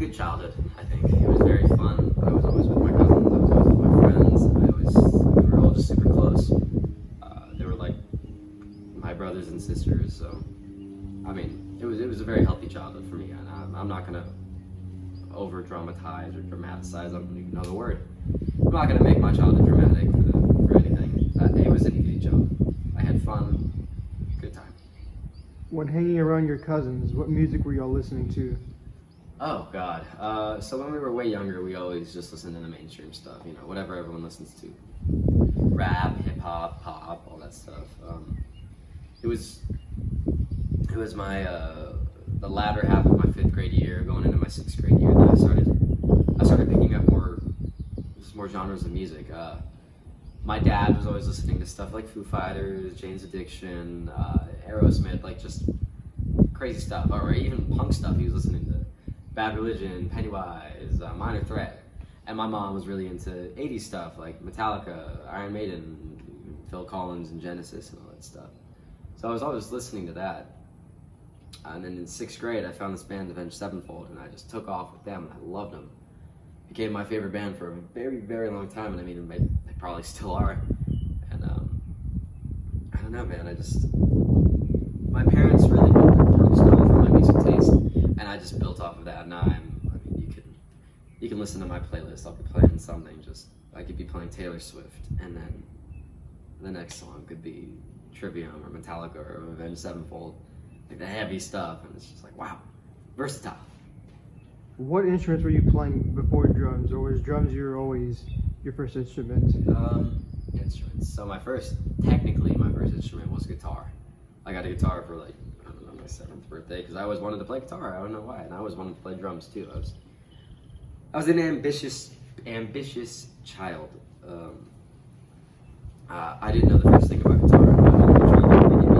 good childhood, I think. It was very fun. I was always with my cousins, I was always with my friends. We were all just super close. They were like my brothers and sisters, so, I mean, it was a very healthy childhood for me, and I'm not gonna over-dramatize or dramatize, I don't even know the word. I'm not gonna make my childhood dramatic for anything. It was an easy childhood. I had fun, good time. When hanging around your cousins, what music were y'all listening to? Oh God. So when we were way younger, we always just listened to the mainstream stuff, you know, whatever everyone listens to. Rap, hip hop, pop, all that stuff. It was my the latter half of my 5th grade year, going into my 6th grade year, that I started picking up more genres of music. My dad was always listening to stuff like Foo Fighters, Jane's Addiction, Aerosmith, like just crazy stuff, or even punk stuff. He was listening to Bad Religion, Pennywise, Minor Threat, and my mom was really into 80s stuff like Metallica, Iron Maiden, Phil Collins, and Genesis, and all that stuff. So I was always listening to that. And then in 6th grade, I found this band, Avenged Sevenfold, and I just took off with them, and I loved them. Became my favorite band for a very, very long time, and I mean, they probably still are. And I don't know, man. My parents really built their cornerstone for my music taste, and I just built off of that. Now you can listen to my playlist. I'll be playing something. I could be playing Taylor Swift, and then the next song could be Trivium or Metallica or Avenged Sevenfold, like the heavy stuff, and it's just like, wow, versatile. What instruments were you playing before drums, or was drums always your first instrument? Instruments. So my first instrument was guitar. I got a guitar for my 7th birthday because I always wanted to play guitar. I don't know why, and I always wanted to play drums too. I was an ambitious child. I didn't know the first thing about guitar. I tried to get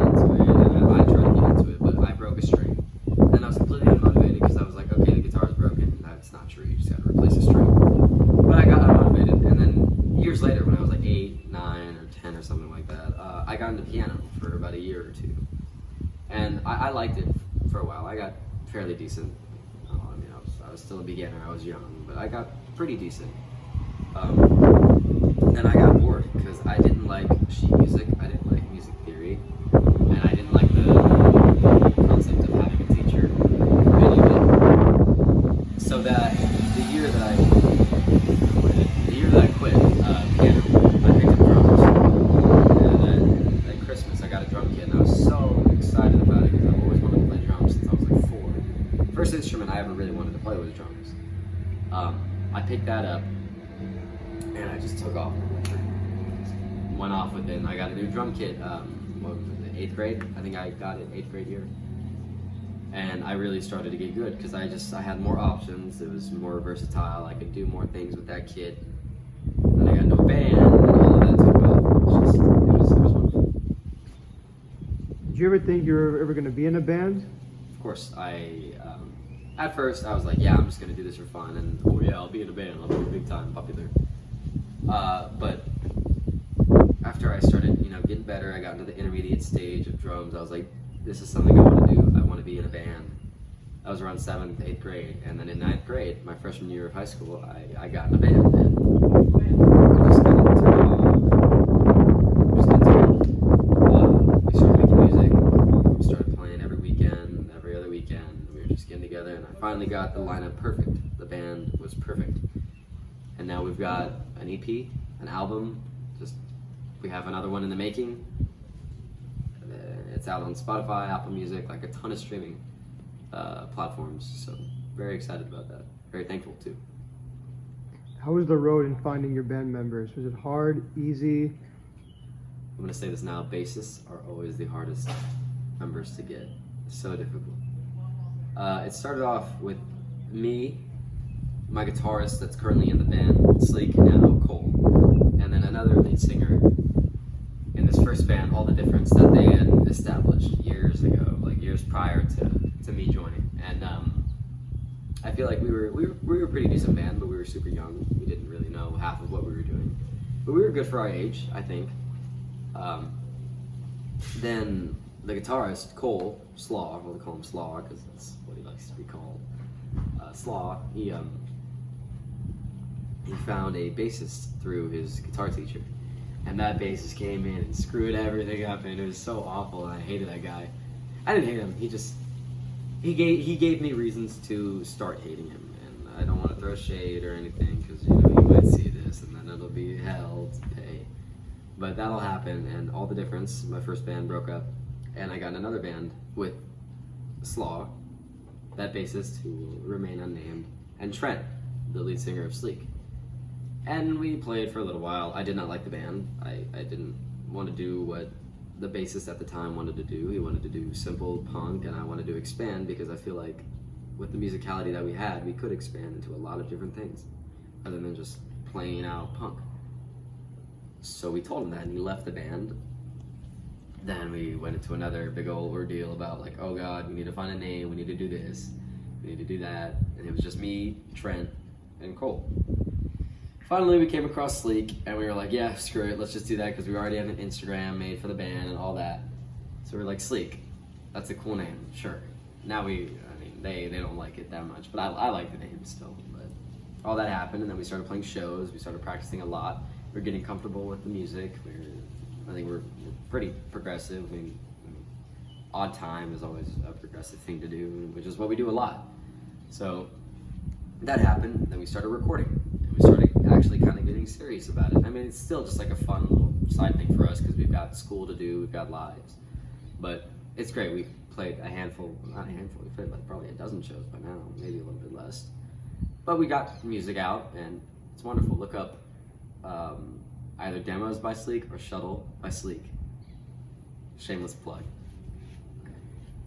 into it, but I broke a string. Then I was completely unmotivated because I was like, okay, the guitar's broken. That's not true. You just got to replace a string. But I got unmotivated, and then years later, when I was like 8, 9, or 10 or something like that, I got into piano for about a year or two, and I liked it for a while. I got fairly decent. I was still a beginner. I was young, but I got pretty decent. Then I got bored because I didn't like sheet music. I didn't like music theory, and I didn't like the concept of having a teacher or any of it. So that the year that I quit piano, I picked up drums. And then at Christmas, I got a drum kit, and I was so excited about it because I've always wanted to play drums since I was like 4. First instrument I ever really wanted to play was drums. I picked that up, and I just took off. Went off with it, and I got a new drum kit. What was it, 8th grade? I think I got it 8th grade year. And I really started to get good because I had more options. It was more versatile. I could do more things with that kit. Then I got into a band, and all of that took off. It was wonderful. Did you ever think you were ever going to be in a band? Of course, at first I was like, yeah, I'm just gonna do this for fun, and oh yeah, I'll be in a band, I'll be big time popular. But after I started, getting better, I got into the intermediate stage of drums. I was like, this is something I want to do. I want to be in a band. I was around 7th, 8th grade, and then in 9th grade, my freshman year of high school, I got in a band. And we started making music. We started playing every weekend, every other weekend. We were just getting together, and I finally got the lineup perfect. The band was perfect. And now we've got an EP, an album. We have another one in the making. It's out on Spotify, Apple Music, like a ton of streaming platforms. So very excited about that. Very thankful too. How was the road in finding your band members? Was it hard, easy? I'm gonna say this now, bassists are always the hardest members to get. It's so difficult. It started off with me, my guitarist that's currently in the band, Sleek, now Cole, and then another lead singer. In this first band, all the difference that they had established years ago, like years prior to me joining. And I feel like we were a pretty decent band, but we were super young. We didn't really know half of what we were doing. But we were good for our age, I think. Then the guitarist, Cole, Slaw, we'll call him Slaw because that's what he likes to be called. Slaw, he found a bassist through his guitar teacher, and that bassist came in and screwed everything up, and it was so awful. And I hated that guy. I didn't hate him. He gave me reasons to start hating him, and I don't want to throw shade or anything because you might see this, and then it'll be hell to pay. But that'll happen, and all the difference. My first band broke up, and I got in another band with Slaw, that bassist who will remain unnamed, and Trent, the lead singer of Sleek. And we played for a little while. I did not like the band. I didn't want to do what the bassist at the time wanted to do. He wanted to do simple punk, and I wanted to expand because I feel like with the musicality that we had, we could expand into a lot of different things other than just plain out punk. So we told him that, and he left the band. Then we went into another big old ordeal about like, oh God, we need to find a name, we need to do this, we need to do that. And it was just me, Trent, and Cole. Finally, we came across Sleek, and we were like, yeah, screw it, let's just do that because we already had an Instagram made for the band and all that. So we're like, Sleek, that's a cool name, sure. Now they don't like it that much, but I like the name still. But all that happened, and then we started playing shows, we started practicing a lot. We're getting comfortable with the music. I think we're pretty progressive. I mean, odd time is always a progressive thing to do, which is what we do a lot. So that happened, then we started recording. And we started actually kind of getting serious about it. I mean, it's still just like a fun little side thing for us because we've got school to do, we've got lives. But it's great. We've played not a handful, we played like probably a dozen shows by now, maybe a little bit less. But we got music out, and it's wonderful. Look up either Demos by Sleek or Shuttle by Sleek. Shameless plug.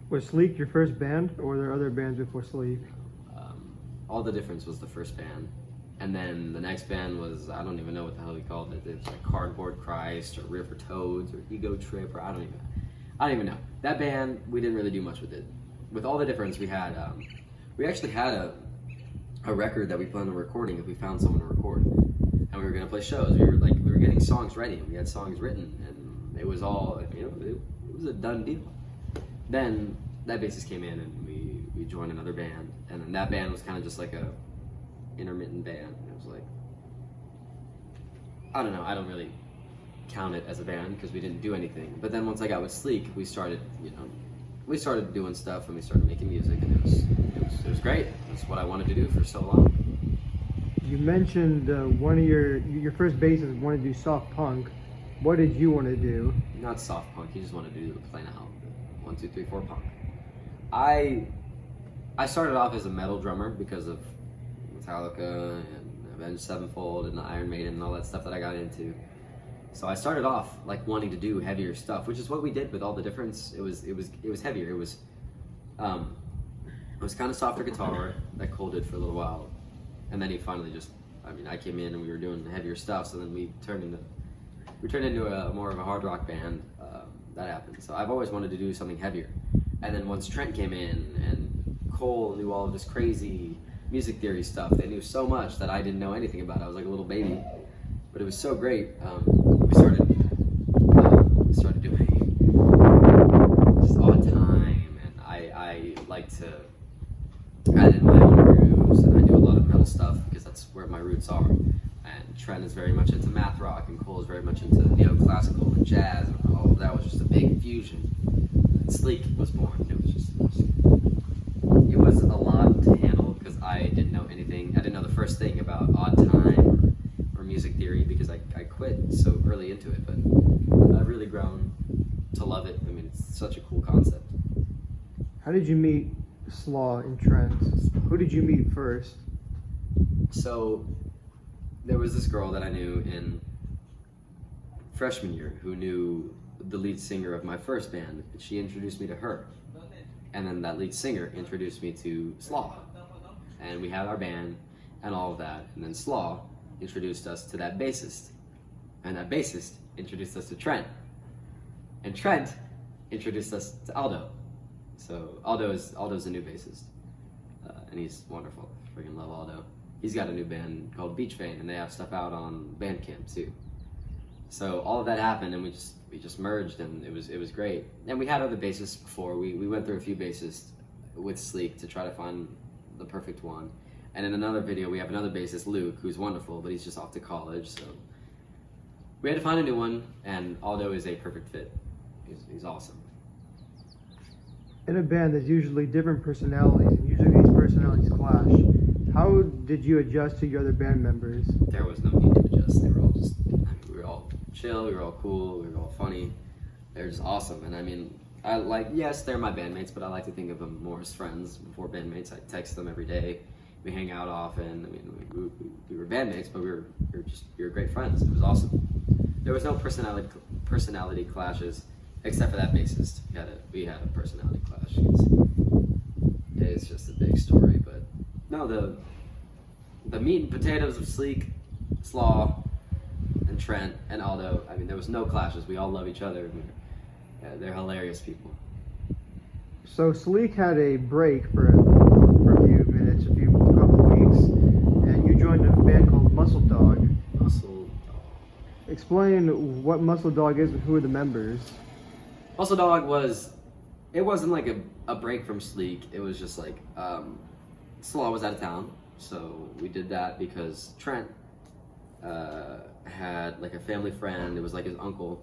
Was Sleek your first band, or were there other bands before Sleek? All the Difference was the first band, and then the next band was, I don't even know what the hell we called it. It's like Cardboard Christ or River Toads or Ego Trip, or I don't even know. That band, we didn't really do much with it. With All the Difference, we actually had a record that we planned on recording if we found someone to record. And we were gonna play shows. We were getting songs ready, and we had songs written, and it was all, it was a done deal. Then that bassist came in, and we joined another band, and then that band was kind of just like a intermittent band. It was like, I don't know, I don't really count it as a band because we didn't do anything. But then once I got with Sleek, we started doing stuff, and we started making music, and it was great. It was what I wanted to do for so long. You mentioned one of your first bassist wanted to do soft punk. What did you want to do? Not soft punk. He just wanted to do the plain out 1, 2, 3, 4 punk. I started off as a metal drummer because of Metallica and Avenged Sevenfold and Iron Maiden and all that stuff that I got into. So I started off like wanting to do heavier stuff, which is what we did with All the Difference. It was heavier. It was kind of softer guitar that Cole did for a little while. And then he finally I came in and we were doing heavier stuff, so then we turned into a more of a hard rock band. That happened. So I've always wanted to do something heavier. And then once Trent came in and Cole knew all of this crazy music theory stuff, they knew so much that I didn't know anything about. I was like a little baby, but it was so great. We started doing just odd time, and I like to add in my own grooves, and I do a lot of metal stuff because that's where my roots are. And Trent is very much into math rock, and Cole is very much into neoclassical and jazz, and all of that was just a big fusion. And Sleek was born. It was a lot to handle because I didn't know anything. I didn't know the first thing about odd time or music theory because I quit so early into it. But I've really grown to love it. I mean, it's such a cool concept. How did you meet Slaw and Trent? Who did you meet first? So there was this girl that I knew in freshman year who knew the lead singer of my first band, and she introduced me to her. And then that lead singer introduced me to Slaw. And we had our band and all of that. And then Slaw introduced us to that bassist. And that bassist introduced us to Trent. And Trent introduced us to Aldo. So Aldo's a new bassist. And he's wonderful. I freaking love Aldo. He's got a new band called Beach Vein, and they have stuff out on Bandcamp too. So all of that happened, and we just merged, and it was great. And we had other bassists before. We went through a few bassists with Sleek to try to find the perfect one. And in another video, we have another bassist, Luke, who's wonderful, but he's just off to college, so we had to find a new one, and Aldo is a perfect fit. He's awesome. In a band, there's usually different personalities, and usually these personalities clash. How did you adjust to your other band members? There was no need to adjust. They were all just, we were all chill, we were all cool, we were all funny. They were just awesome. And I mean, yes, they're my bandmates, but I like to think of them more as friends before bandmates. I text them every day. We hang out often. I mean, we were bandmates, but we were great friends. It was awesome. There was no personality clashes, except for that bassist. We had a personality clash. It's just a big story, but no, the meat and potatoes of Sleek, Slaw, and Trent and Aldo. I mean, there was no clashes. We all love each other. They're hilarious people. So Sleek had a break for a few minutes, a couple of weeks, and you joined a band called Muscle Dog. Muscle Dog. Explain what Muscle Dog is and who are the members. Muscle Dog it wasn't like a break from Sleek. It was just like, Slaw was out of town, so we did that because Trent had like a family friend. It was like his uncle.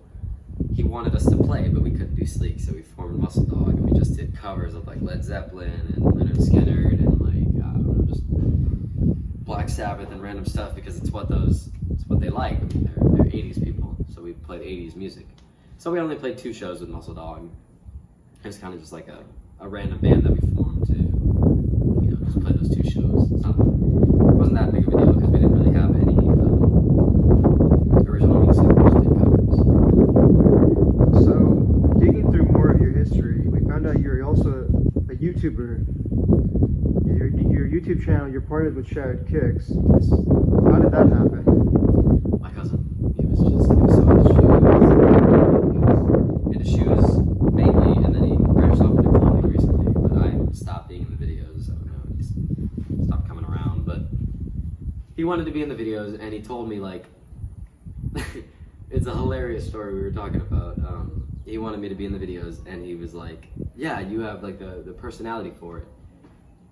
He wanted us to play, but we couldn't do Sleek, so we formed Muscle Dog, and we just did covers of like Led Zeppelin and Leonard Skinner and like, I don't know, just Black Sabbath and random stuff because it's what they like. I mean, they're 80s people, so we played 80s music. So we only played 2 shows with Muscle Dog. It was kind of just like a random band that we formed to, just play those 2 shows. It wasn't that big of a deal because we didn't really have any original music. We just did covers. So, digging through more of your history, we found out you're also a YouTuber. Your YouTube channel, you're partnered with Shattered Kicks. How did that happen? My cousin. He was so into shoes mainly, and then he branched off into clothing recently. But I stopped being in the videos. I don't know, he stopped coming around. But he wanted to be in the videos, and he told me like, it's a hilarious story we were talking about. He wanted me to be in the videos, and he was like, "Yeah, you have like the personality for it."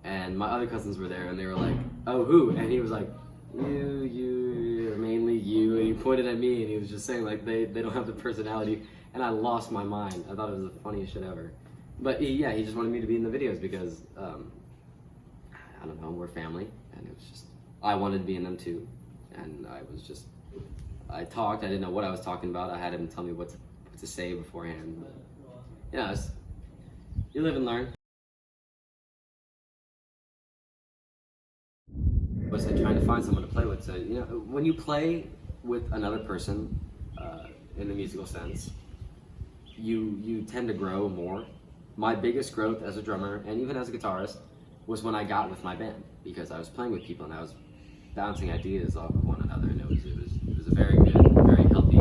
And my other cousins were there, and they were like, "Oh, who?" And he was like, "You, mainly you." And he pointed at me, and he was just saying like, they don't have the personality. And I lost my mind. I thought it was the funniest shit ever. But he just wanted me to be in the videos because, I don't know, we're family, and it was just, I wanted to be in them too. And I talked, I didn't know what I was talking about. I had him tell me what to say beforehand. But, you live and learn. Was trying to find someone to play with. So, when you play with another person, in the musical sense, you tend to grow more. My biggest growth as a drummer and even as a guitarist was when I got with my band, because I was playing with people and I was bouncing ideas off of one another, and it was a very good, very healthy